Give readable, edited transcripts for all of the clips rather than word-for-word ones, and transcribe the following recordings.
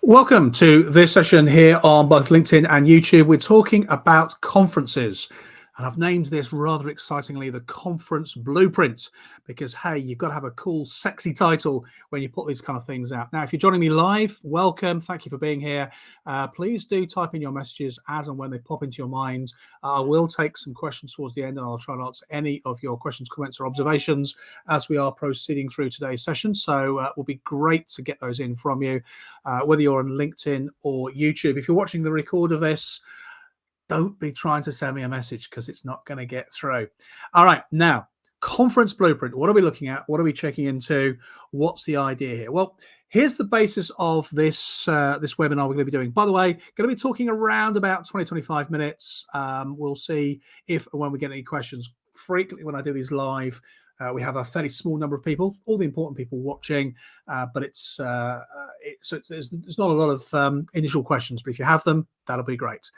Welcome to this session here on both LinkedIn and YouTube. We're talking about conferences, and I've named this rather excitingly the Conference Blueprint because, hey, you've got to have a cool, sexy title when you put these kind of things out. Now, if you're joining me live, welcome. Thank you for being here. Please do type in your messages as and when they pop into your mind. I will take some questions towards the end, and I'll try and answer any of your questions, comments, or observations as we are proceeding through today's session. So it will be great to get those in from you. Whether you're on LinkedIn or YouTube. If you're watching the record of this, don't be trying to send me a message because it's not going to get through. All right, now, Conference Blueprint. What are we looking at? What are we checking into? What's the idea here? Well, here's the basis of this this webinar we're going to be doing. By the way, going to be talking around about 20-25 minutes. We'll see if and when we get any questions. Frequently when I do these live, we have a fairly small number of people, all the important people watching, but there's not a lot of initial questions, but if you have them, that'll be great.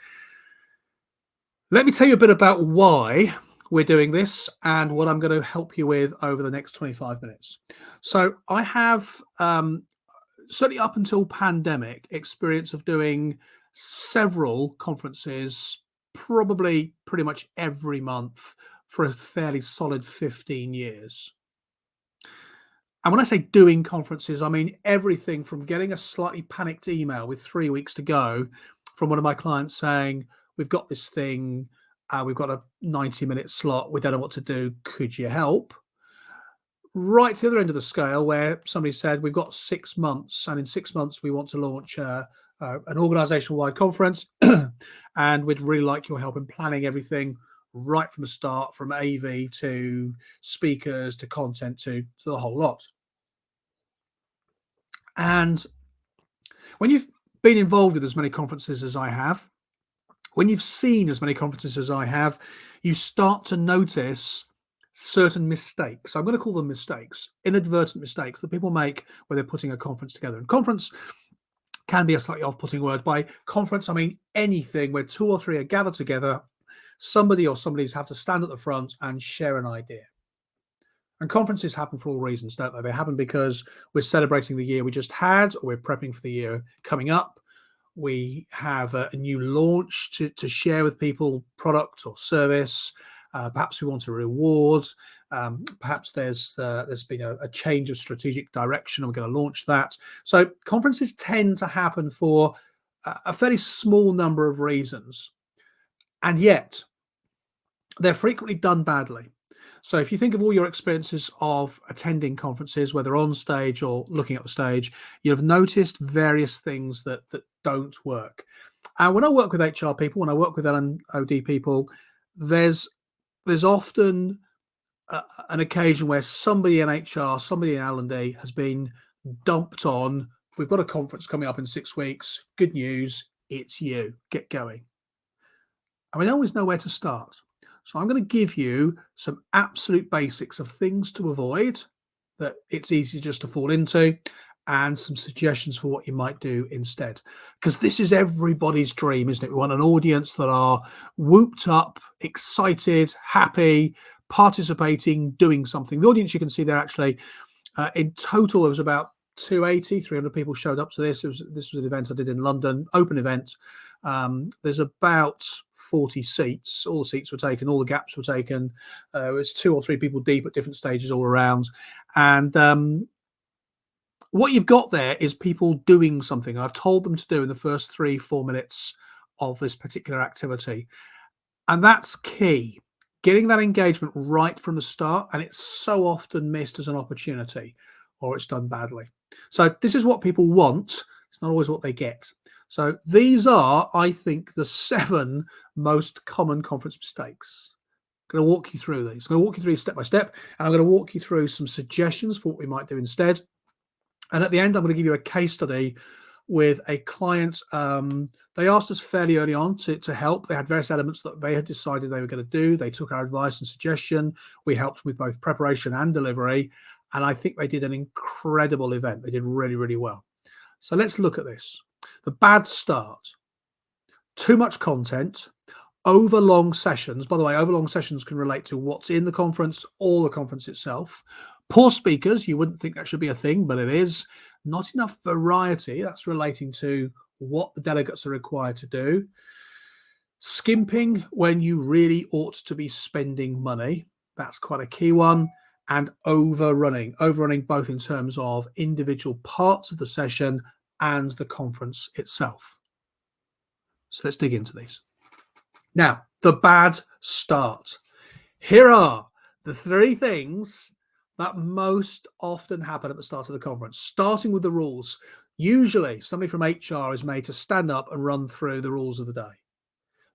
Let me tell you a bit about why we're doing this and what I'm going to help you with over the next 25 minutes. So I have, certainly up until pandemic, experience of doing several conferences, probably pretty much every month for a fairly solid 15 years. And when I say doing conferences, I mean everything from getting a slightly panicked email with 3 weeks to go from one of my clients saying, we've got this thing, we've got a 90-minute slot, we don't know what to do, could you help? Right to the other end of the scale where somebody said, we've got 6 months, and in 6 months we want to launch an organizational-wide conference, and we'd really like your help in planning everything right from the start, from AV to speakers to content to the whole lot. And when you've been involved with as many conferences as I have, when you've seen as many conferences as I have, you start to notice certain mistakes. I'm going to call them mistakes, inadvertent mistakes that people make when they're putting a conference together. And conference can be a slightly off-putting word. By conference, I mean anything where 2 or 3 are gathered together. Somebody or somebody's have to stand at the front and share an idea. And conferences happen for all reasons, don't they? They happen because we're celebrating the year we just had, or we're prepping for the year coming up. We have a new launch to share with people, product or service. Perhaps we want a reward. Perhaps there's been a change of strategic direction and we're going to launch that. So conferences tend to happen for a fairly small number of reasons. And yet, they're frequently done badly. So if you think of all your experiences of attending conferences, whether on stage or looking at the stage, you've noticed various things that don't work. And when I work with HR people, when I work with L&OD people, there's often an occasion where somebody in HR, somebody in L&D has been dumped on. We've got a conference coming up in 6 weeks. Good news, it's you. Get going. And we don't always know where to start. So I'm going to give you some absolute basics of things to avoid that it's easy just to fall into, and some suggestions for what you might do instead. Because this is everybody's dream, isn't it? We want an audience that are whooped up, excited, happy, participating, doing something. The audience you can see there actually, in total, there was about 300 people showed up to this. This was an event I did in London, open event. There's about 40 seats. All the seats were taken, all the gaps were taken. It was 2 or 3 people deep at different stages all around. And what you've got there is people doing something I've told them to do in the first 3-4 minutes of this particular activity. And that's key. Getting that engagement right from the start, and it's so often missed as an opportunity, or it's done badly. So this is what people want. It's not always what they get. So these are, I think, the 7 most common conference mistakes. I'm going to walk you through these. I'm going to walk you through step by step, and I'm going to walk you through some suggestions for what we might do instead. And at the end, I'm going to give you a case study with a client. They asked us fairly early on to help. They had various elements that they had decided they were going to do. They took our advice and suggestion. We helped with both preparation and delivery. And I think they did an incredible event. They did really, really well. So let's look at this. The bad start. Too much content, overlong sessions. By the way, overlong sessions can relate to what's in the conference or the conference itself. Poor speakers, you wouldn't think that should be a thing, but it is. Not enough variety. That's relating to what the delegates are required to do. Skimping when you really ought to be spending money. That's quite a key one. And overrunning both in terms of individual parts of the session and the conference itself. So let's dig into these. Now, the bad start. Here are the 3 things that most often happen at the start of the conference, starting with the rules. Usually somebody from HR is made to stand up and run through the rules of the day,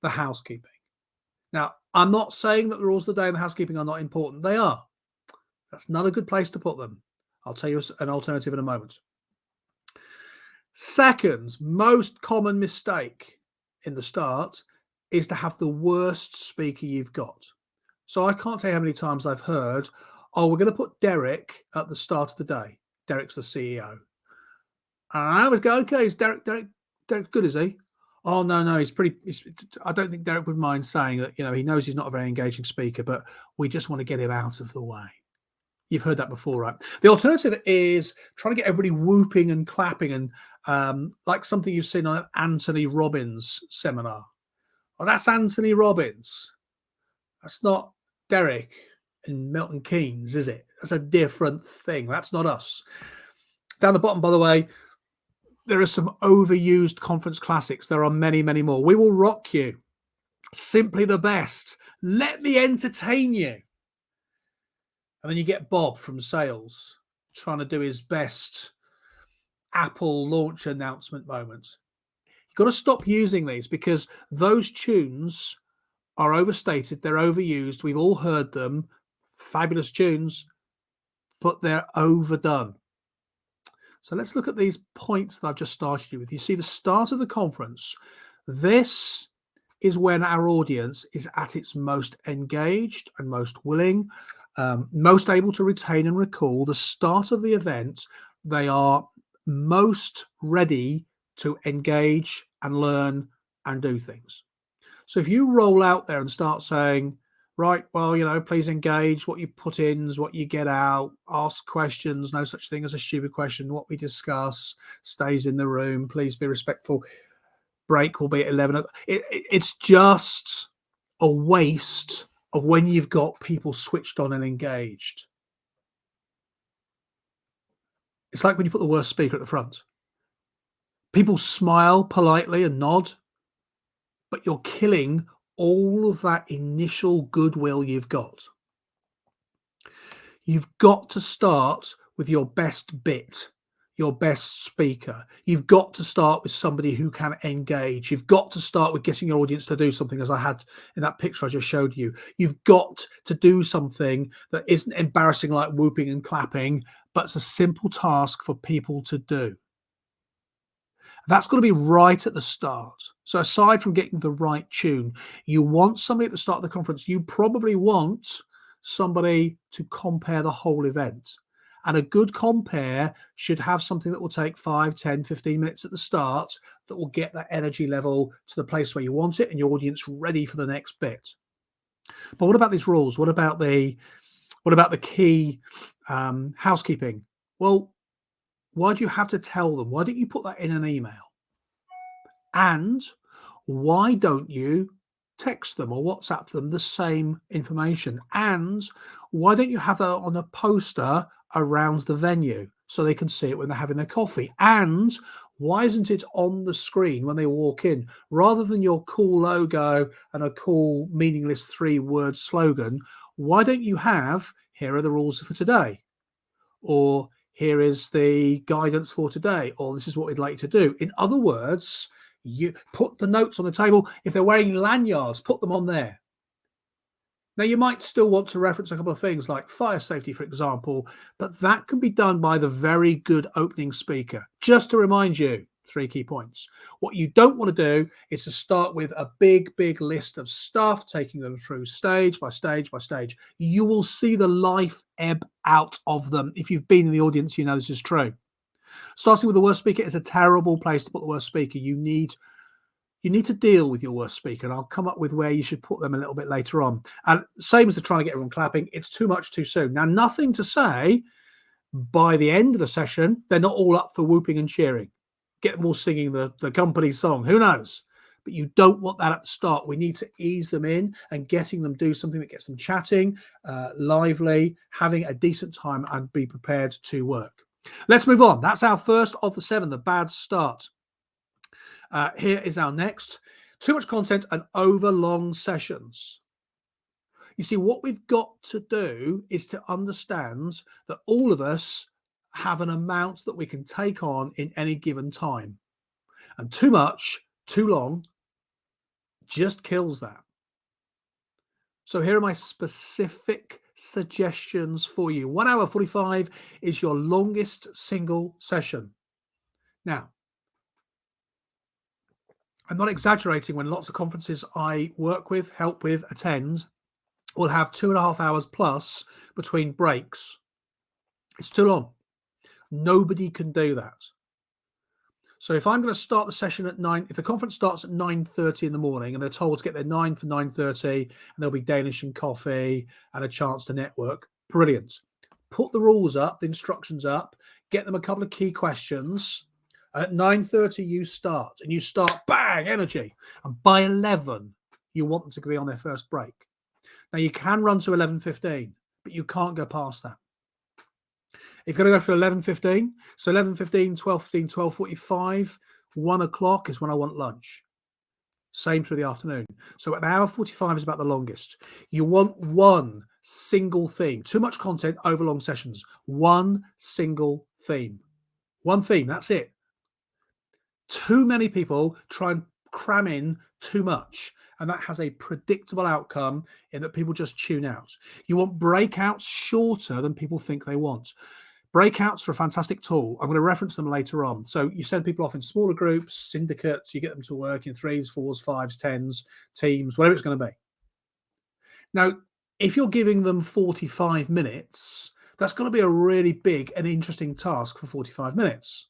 the housekeeping. Now, I'm not saying that the rules of the day and the housekeeping are not important. They are. That's not a good place to put them. I'll tell you an alternative in a moment. Second, most common mistake in the start is to have the worst speaker you've got. So I can't tell you how many times I've heard, oh, we're going to put Derek at the start of the day. Derek's the CEO. And I always go, okay, is Derek good, is he? Oh, no, I don't think Derek would mind saying that, he knows he's not a very engaging speaker, but we just want to get him out of the way. You've heard that before, right? The alternative is trying to get everybody whooping and clapping and like something you've seen on an Anthony Robbins seminar. Oh, that's Anthony Robbins. That's not Derek and Milton Keynes, is it? That's a different thing. That's not us. Down the bottom, by the way, there are some overused conference classics. There are many, many more. We will rock you. Simply the best. Let me entertain you. And then you get Bob from sales trying to do his best Apple launch announcement moment. You've got to stop using these because those tunes are overstated. They're overused. We've all heard them. Fabulous tunes, but they're overdone. So let's look at these points that I've just started you with. You see the start of the conference. This is when our audience is at its most engaged and most willing, most able to retain and recall. The start of the event, they are most ready to engage and learn and do things. So if you roll out there and start saying, right, well, please engage, what you put in is what you get out, ask questions, no such thing as a stupid question, what we discuss stays in the room, please be respectful, break will be at 11. It's just a waste of when you've got people switched on and engaged. It's like when you put the worst speaker at the front. People smile politely and nod, but you're killing all of that initial goodwill you've got. You've got to start with your best bit, your best speaker. You've got to start with somebody who can engage. You've got to start with getting your audience to do something, as I had in that picture I just showed you. You've got to do something that isn't embarrassing like whooping and clapping, but it's a simple task for people to do. That's got to be right at the start. So aside from getting the right tune, you want somebody at the start of the conference. You probably want somebody to compare the whole event. And a good compare should have something that will take 5, 10, 15 minutes at the start that will get that energy level to the place where you want it and your audience ready for the next bit. But what about these rules? What about the key housekeeping? Well, why do you have to tell them? Why don't you put that in an email? And why don't you text them or WhatsApp them the same information? And why don't you have that on a poster around the venue so they can see it when they're having their coffee? And why isn't it on the screen when they walk in? Rather than your cool logo and a cool meaningless 3-word slogan, why don't you have, here are the rules for today? Or here is the guidance for today, or this is what we'd like you to do. In other words, you put the notes on the table. If they're wearing lanyards, put them on there. Now, you might still want to reference a couple of things like fire safety, for example, but that can be done by the very good opening speaker. Just to remind you, 3 key points. What you don't want to do is to start with a big list of stuff, taking them through stage by stage by stage. You will see the life ebb out of them. If you've been in the audience, you know this is true. Starting with the worst speaker is a terrible place to put the worst speaker. You need You need to deal with your worst speaker, and I'll come up with where you should put them a little bit later on. And same as the trying to get everyone clapping, it's too much too soon. Now, nothing to say by the end of the session, they're not all up for whooping and cheering. Get them all singing the company song. Who knows? But you don't want that at the start. We need to ease them in and getting them do something that gets them chatting, lively, having a decent time, and be prepared to work. Let's move on. That's our first of the 7, the bad start. Here is our next. Too much content and over long sessions. You see, what we've got to do is to understand that all of us have an amount that we can take on in any given time. And too much, too long, just kills that. So here are my specific suggestions for you. 1 hour 45 is your longest single session. Now, I'm not exaggerating when lots of conferences I work with, help with, attend, will have 2.5 hours plus between breaks. It's too long. Nobody can do that. So if I'm going to start the session at 9, if the conference starts at 9:30 in the morning and they're told to get there 9 for 9:30 and there'll be Danish and coffee and a chance to network, brilliant. Put the rules up, the instructions up, get them a couple of key questions. At 9:30 you start, and you start, bang, energy. And by 11, you want them to be on their first break. Now you can run to 11:15, but you can't go past that. If you're going to go for 11:15, so 11:15, 12:15, 12:45, 1 o'clock is when I want lunch. Same through the afternoon. So an hour 45 is about the longest. You want one single theme. Too much content over long sessions. One single theme. One theme, that's it. Too many people try and cram in too much, and that has a predictable outcome in that people just tune out. You want breakouts shorter than people think they want. Breakouts are a fantastic tool. I'm going to reference them later on. So you send people off in smaller groups, syndicates, you get them to work in 3s, 4s, 5s, 10s, teams, whatever it's going to be. Now, if you're giving them 45 minutes, that's going to be a really big and interesting task for 45 minutes.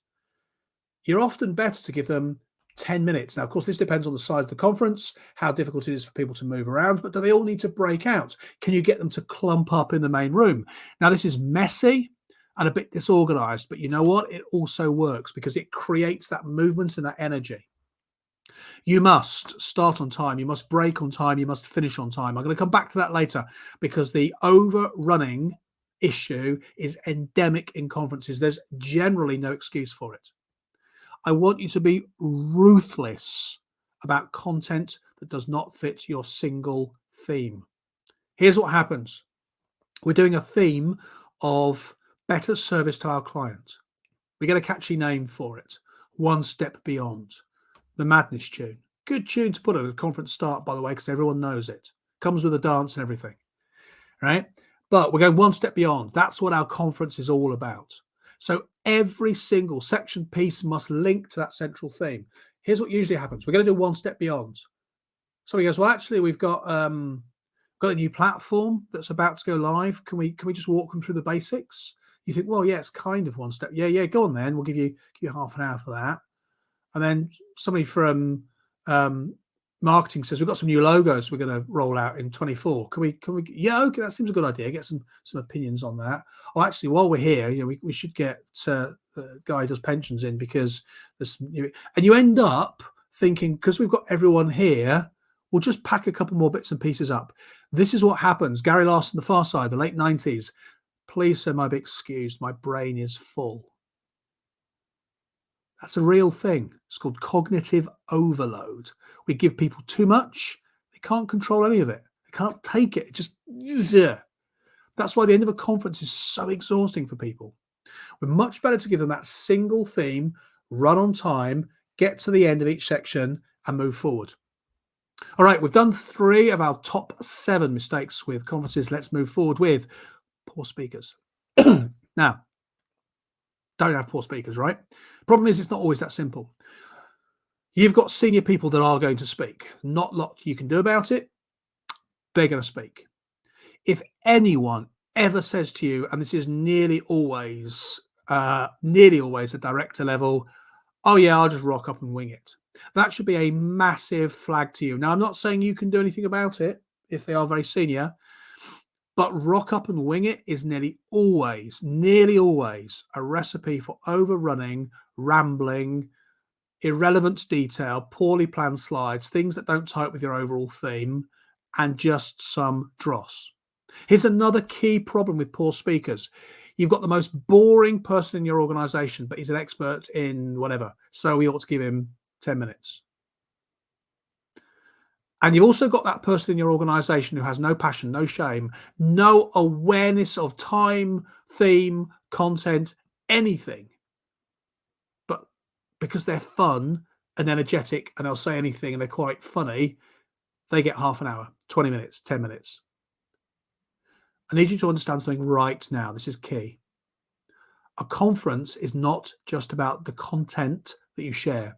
You're often better to give them 10 minutes. Now, of course, this depends on the size of the conference, how difficult it is for people to move around, but do they all need to break out? Can you get them to clump up in the main room? Now, this is messy and a bit disorganized, but you know what? It also works because it creates that movement and that energy. You must start on time. You must break on time. You must finish on time. I'm going to come back to that later because the overrunning issue is endemic in conferences. There's generally no excuse for it. I want you to be ruthless about content that does not fit your single theme. Here's what happens. We're doing a theme of better service to our client. We get a catchy name for it. One Step Beyond. The Madness tune. Good tune to put at a conference start, by the way, because everyone knows it. Comes with a dance and everything, right? But we're going one step beyond. That's what our conference is all about. So every single section piece must link to that central theme. Here's what usually happens. We're going to do one step beyond. Somebody goes, well, actually, we've got a new platform that's about to go live. Can we just walk them through the basics? You think, well, yeah, it's kind of one step. Yeah, go on then. We'll give you half an hour for that. And then somebody from marketing says, we've got some new logos we're going to roll out in 24. Can we? Yeah, okay, that seems a good idea. Get some opinions on that. Oh, actually, while we're here, we should get the guy who does pensions in because there's some new, and you end up thinking, because we've got everyone here, we'll just pack a couple more bits and pieces up. This is what happens. Gary Larson, The Far Side, the late 90s. Please, sir, might be excused. My brain is full. That's a real thing. It's called cognitive overload. We give people too much. They can't control any of it. They can't take it. It just, yeah. That's why the end of a conference is so exhausting for people. We're much better to give them that single theme, run on time, get to the end of each section and move forward. All right, we've done 3 of our top 7 mistakes with conferences. Let's move forward with poor speakers. Now, don't have poor speakers, right? Problem is, it's not always that simple. You've got senior people that are going to speak. Not a lot you can do about it. They're going to speak. If anyone ever says to you, and this is nearly always at director level, oh yeah, I'll just rock up and wing it. That should be a massive flag to you. Now, I'm not saying you can do anything about it if they are very senior, but rock up and wing it is nearly always a recipe for overrunning, rambling, irrelevant detail, poorly planned slides, things that don't tie up with your overall theme, and just some dross. Here's another key problem with poor speakers. You've got the most boring person in your organization, but he's an expert in whatever, so we ought to give him 10 minutes. And you've also got that person in your organization who has no passion, no shame, no awareness of time, theme, content, anything. But because they're fun and energetic and they'll say anything and they're quite funny, they get half an hour, 20 minutes, 10 minutes. I need you to understand something right now. This is key. A conference is not just about the content that you share.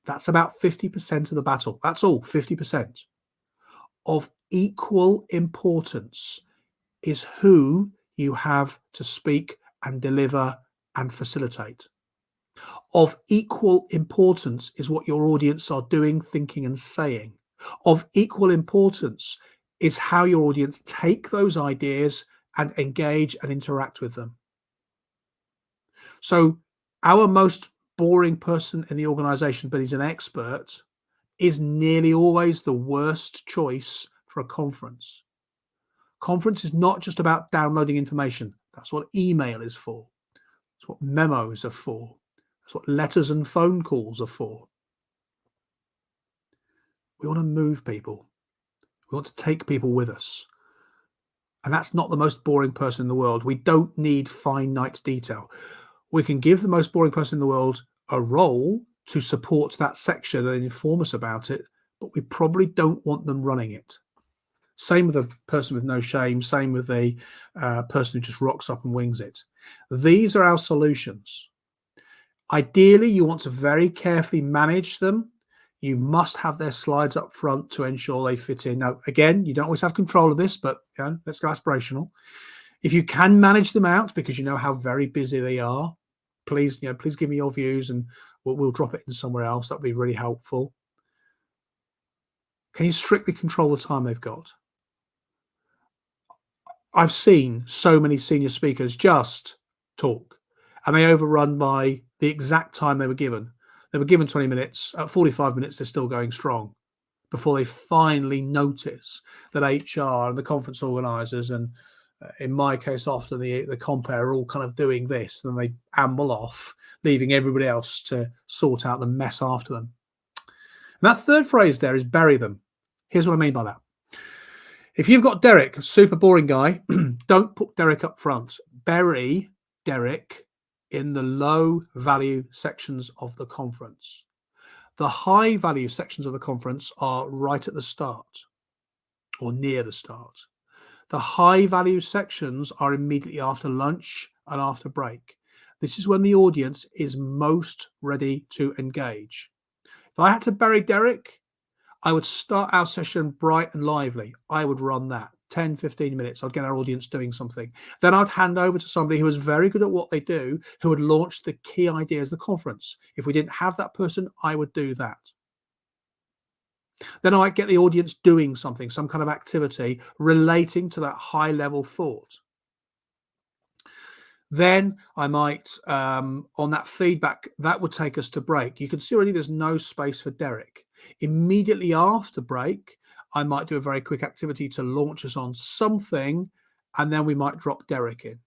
That's about 50% of the battle. That's all, 50%. Of equal importance is who you have to speak and deliver and facilitate. Of equal importance is what your audience are doing, thinking, and saying. Of equal importance is how your audience take those ideas and engage and interact with them. So our most boring person in the organization, but he's an expert, is nearly always the worst choice for a conference. Conference is not just about downloading information. That's what email is for. That's what memos are for. That's what letters and phone calls are for. We want to move people. We want to take people with us. And that's not the most boring person in the world. We don't need finite detail. We can give the most boring person in the world a role to support that section and inform us about it, but we probably don't want them running it. Same with a person with no shame, same with a person who just rocks up and wings it. These are our solutions. Ideally, you want to very carefully manage them. You must have their slides up front to ensure they fit in. Now, again, you don't always have control of this, but let's go aspirational. If you can manage them out because you know how very busy they are, please give me your views and we'll drop it in somewhere else. That'd be really helpful. Can you strictly control the time they've got? I've seen so many senior speakers just talk and they overrun by the exact time they were given. They were given 20 minutes. At 45 minutes, they're still going strong before they finally notice that HR and the conference organisers and, in my case, often the compere are all kind of doing this. And then they amble off, leaving everybody else to sort out the mess after them. And that third phrase there is bury them. Here's what I mean by that. If you've got Derek, super boring guy, don't put Derek up front. Bury Derek in the low value sections of the conference. The high value sections of the conference are right at the start or near the start. The high value sections are immediately after lunch and after break. This is when the audience is most ready to engage. If I had to bury Derek, I would start our session bright and lively. I would run that 10, 15 minutes. I'd get our audience doing something. Then I'd hand over to somebody who was very good at what they do, who would launch the key ideas of the conference. If we didn't have that person, I would do that. Then I might get the audience doing something, some kind of activity relating to that high level thought. Then I might, on that feedback, that would take us to break. You can see already there's no space for Derek. Immediately after break, I might do a very quick activity to launch us on something, and then we might drop Derek in.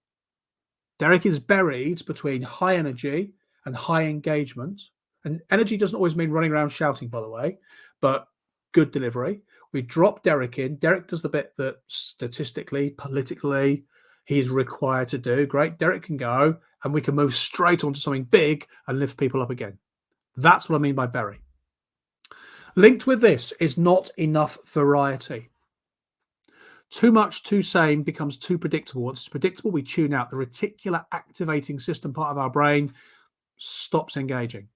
Derek is buried between high energy and high engagement. And energy doesn't always mean running around shouting, by the way, but good delivery. We drop Derek in. Derek does the bit that statistically, politically, he's required to do. Great. Derek can go, and we can move straight onto something big and lift people up again. That's what I mean by bury. Linked with this is not enough variety. Too much, too same becomes too predictable. Once it's predictable, we tune out. The reticular activating system part of our brain stops engaging.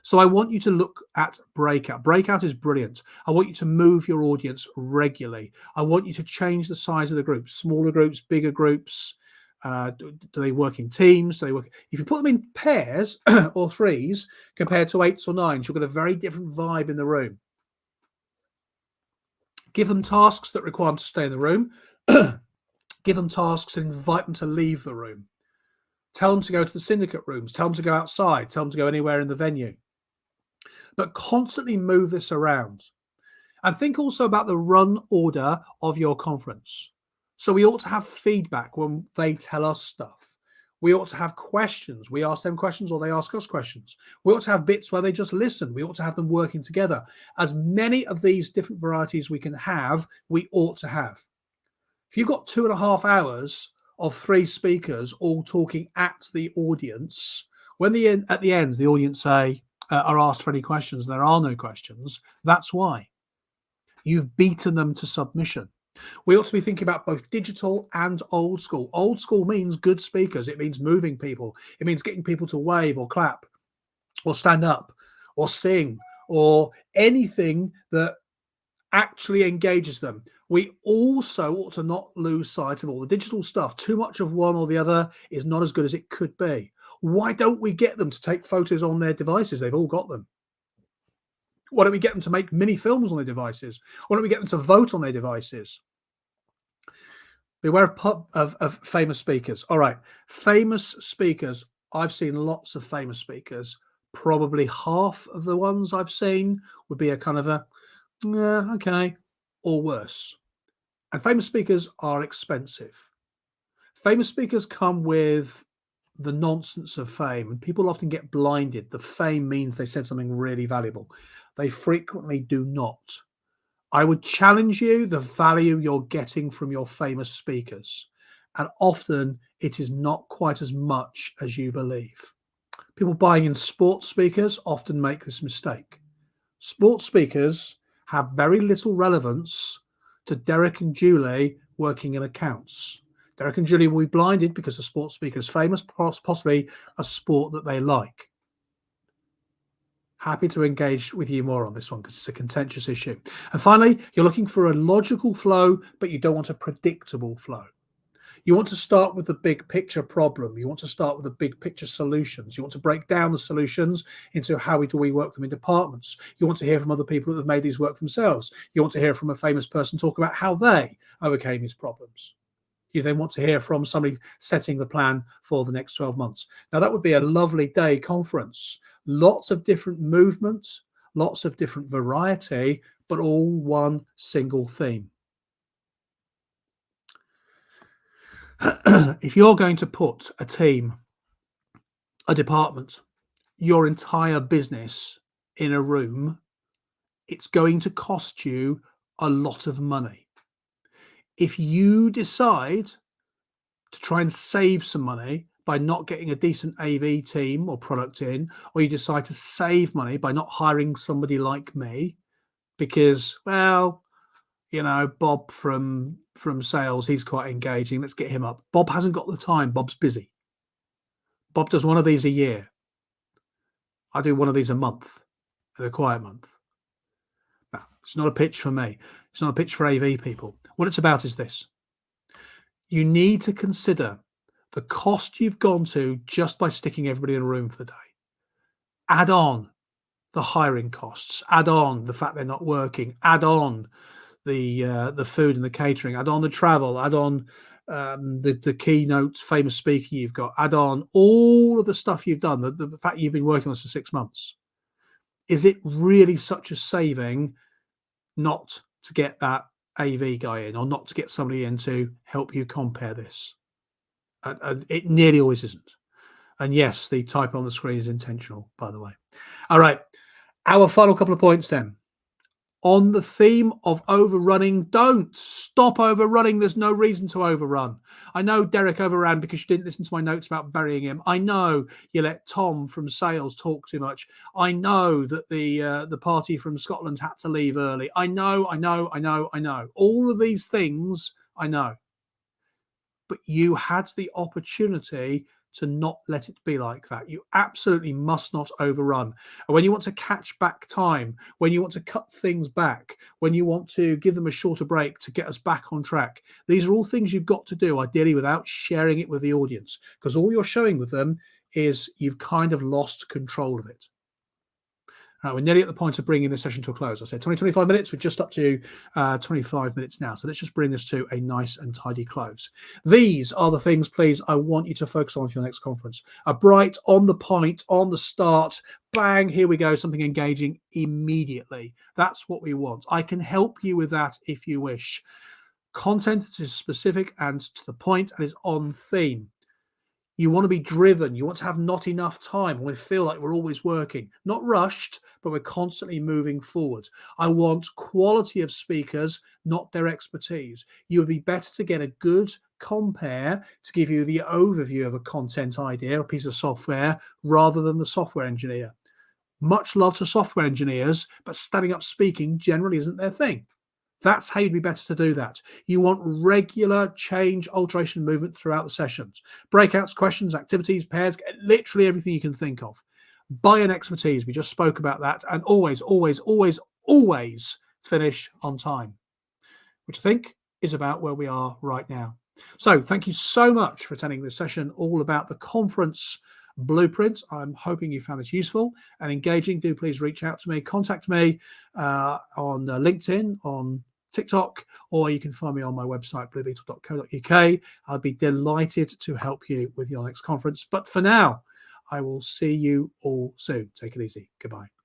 So I want you to look at breakout. Breakout is brilliant. I want you to move your audience regularly. I want you to change the size of the groups, smaller groups, bigger groups. Do they work in teams? Do they work? If you put them in pairs or threes compared to eights or nines, you'll get a very different vibe in the room. Give them tasks that require them to stay in the room. Give them tasks and invite them to leave the room. Tell them to go to the syndicate rooms. Tell them to go outside. Tell them to go anywhere in the venue. But constantly move this around. And think also about the run order of your conference. So we ought to have feedback when they tell us stuff. We ought to have questions. We ask them questions or they ask us questions. We ought to have bits where they just listen. We ought to have them working together. As many of these different varieties we can have, we ought to have. If you've got 2.5 hours of 3 speakers all talking at the audience, when at the end the audience are asked for any questions, there are no questions, that's why. You've beaten them to submission. We ought to be thinking about both digital and old school. Old school means good speakers. It means moving people. It means getting people to wave or clap or stand up or sing or anything that actually engages them. We also ought to not lose sight of all the digital stuff. Too much of one or the other is not as good as it could be. Why don't we get them to take photos on their devices? They've all got them. Why don't we get them to make mini films on their devices? Why don't we get them to vote on their devices? Beware of famous speakers. All right, famous speakers. I've seen lots of famous speakers. Probably half of the ones I've seen would be a kind of a, okay, or worse. And famous speakers are expensive. Famous speakers come with the nonsense of fame, and people often get blinded. The fame means they said something really valuable. They frequently do not. I would challenge you the value you're getting from your famous speakers. And often it is not quite as much as you believe. People buying in sports speakers often make this mistake. Sports speakers have very little relevance to Derek and Julie working in accounts. Derek and Julie will be blinded because the sports speaker is famous, possibly a sport that they like. Happy to engage with you more on this one because it's a contentious issue. And finally, you're looking for a logical flow, but you don't want a predictable flow. You want to start with the big picture problem. You want to start with the big picture solutions. You want to break down the solutions into how do we work them in departments. You want to hear from other people that have made these work themselves. You want to hear from a famous person talk about how they overcame these problems. You then want to hear from somebody setting the plan for the next 12 months. Now, that would be a lovely day conference. Lots of different movements, lots of different variety, but all one single theme. If you're going to put a team, a department, your entire business in a room, it's going to cost you a lot of money. If you decide to try and save some money by not getting a decent AV team or product in, or you decide to save money by not hiring somebody like me because, well, you know, Bob from sales, he's quite engaging. Let's get him up. Bob hasn't got the time. Bob's busy. Bob does one of these a year. I do one of these a month, the quiet month. No, it's not a pitch for me. It's not a pitch for AV people. What it's about is this. You need to consider the cost you've gone to just by sticking everybody in a room for the day. Add on the hiring costs. Add on the fact they're not working. Add on the food and the catering. Add on the travel. Add on the keynote famous speaker you've got. Add on all of the stuff you've done. The fact you've been working on this for 6 months. Is it really such a saving not to get that AV guy in, or not to get somebody in to help you compare this? And it nearly always isn't. And yes, the type on the screen is intentional, by the way. All right, our final couple of points then. On the theme of overrunning, don't stop overrunning. There's no reason to overrun. I know Derek overran because you didn't listen to my notes about burying him. I know you let Tom from sales talk too much. I know that the party from Scotland had to leave early. I know. All of these things I know. But you had the opportunity to not let it be like that. You absolutely must not overrun. And when you want to catch back time, when you want to cut things back, when you want to give them a shorter break to get us back on track, these are all things you've got to do, ideally without sharing it with the audience, because all you're showing with them is you've kind of lost control of it. We're nearly at the point of bringing the session to a close. I said 20, 25 minutes. We're just up to 25 minutes now. So let's just bring this to a nice and tidy close. These are the things, please, I want you to focus on for your next conference. A bright, on the point, on the start, bang, here we go, something engaging immediately. That's what we want. I can help you with that if you wish. Content that is specific and to the point and is on theme. You want to be driven. You want to have not enough time. We feel like we're always working, not rushed, but we're constantly moving forward. I want quality of speakers, not their expertise. You would be better to get a good compare to give you the overview of a content idea, a piece of software, rather than the software engineer. Much love to software engineers, but standing up speaking generally isn't their thing. That's how you'd be better to do that. You want regular change, alteration, movement throughout the sessions. Breakouts, questions, activities, pairs, literally everything you can think of. Buy-in expertise. We just spoke about that. And always, always, always, always finish on time, which I think is about where we are right now. So thank you so much for attending this session all about the conference blueprint. I'm hoping you found this useful and engaging. Do please reach out to me, contact me on LinkedIn, on TikTok, or you can find me on my website, bluebeetle.co.uk. I'd be delighted to help you with your next conference. But for now, I will see you all soon. Take it easy. Goodbye.